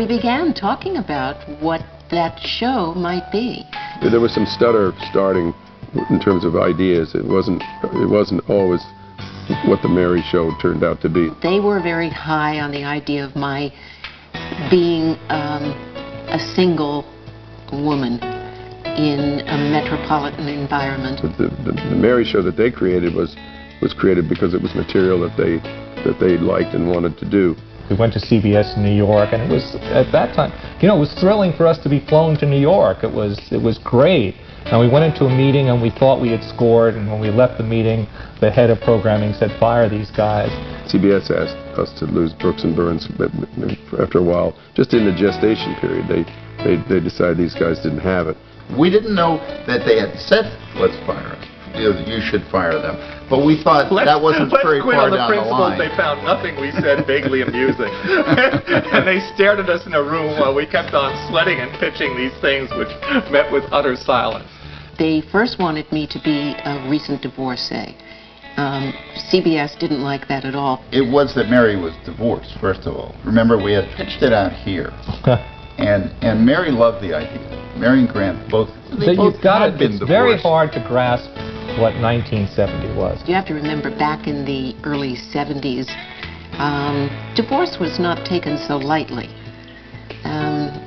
We began talking about what that show might be. There was some stutter starting in terms of ideas. It wasn't always what the Mary Show turned out to be. They were very high on the idea of my being a single woman in a metropolitan environment. The Mary Show that they created was created because it was material that they liked and wanted to do. We went to CBS in New York, and it was, at that time, you know, it was thrilling for us to be flown to New York. It was great. And we went into a meeting, and we thought we had scored, and when we left the meeting, the head of programming said, "Fire these guys." CBS asked us to lose Brooks and Burns, but after a while, just in the gestation period, they decided these guys didn't have it. We didn't know that they had said, "Let's fire them. You should fire them." But we thought that wasn't very far down the line. Let's quit on the principle they found nothing we said vaguely amusing. And they stared at us in a room while we kept on sweating and pitching these things, which met with utter silence. They first wanted me to be a recent divorcee. CBS didn't like that at all. It was that Mary was divorced, first of all. Remember, we had pitched it out here. And Mary loved the idea. Mary and Grant both, they both had been divorced. It's very hard to grasp what 1970 was. You have to remember, back in the early 70s, divorce was not taken so lightly,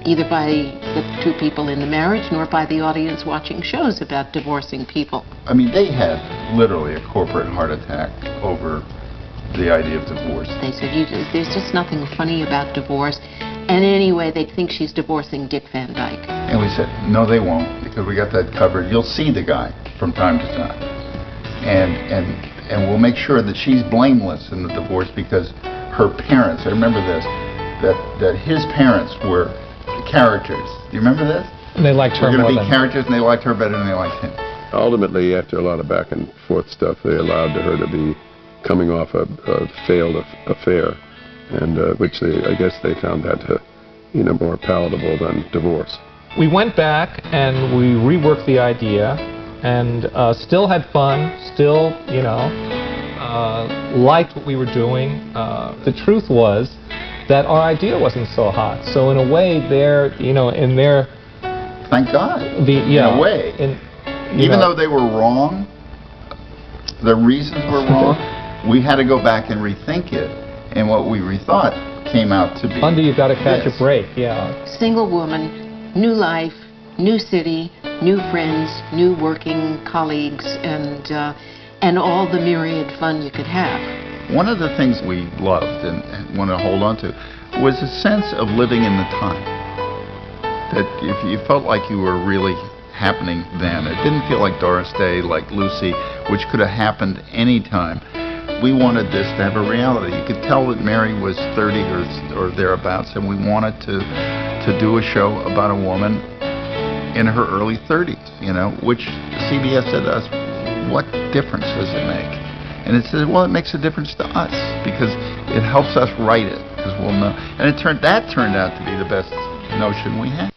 either by the two people in the marriage nor by the audience watching shows about divorcing people. I mean, they had literally a corporate heart attack over the idea of divorce. They said, there's just nothing funny about divorce. And anyway, they think she's divorcing Dick Van Dyke. And we said, no, they won't, because we got that covered. You'll see the guy from time to time. And we'll make sure that she's blameless in the divorce because her parents, I remember this, that his parents were characters. Do you remember this? And they liked her more. We're going to be characters, and they liked her better than they liked him. Ultimately, after a lot of back and forth stuff, they allowed her to be coming off a failed affair. And which I guess they found that more palatable than divorce. We went back and we reworked the idea, and still had fun. Still, liked what we were doing. The truth was that our idea wasn't so hot. So in a way, in their thank God. In a way, even though they were wrong, the reasons were wrong. We had to go back and rethink it. And what we rethought came out to be... You've got to catch a break, yeah. Single woman, new life, new city, new friends, new working colleagues, and all the myriad fun you could have. One of the things we loved and wanted to hold on to was a sense of living in the time. That if you felt like you were really happening then, it didn't feel like Doris Day, like Lucy, which could have happened any time. We wanted this to have a reality. You could tell that Mary was 30 or thereabouts, and we wanted to do a show about a woman in her early 30s, which CBS said to us, what difference does it make? And it said, well, it makes a difference to us because it helps us write it, because we'll know. And that turned out to be the best notion we had.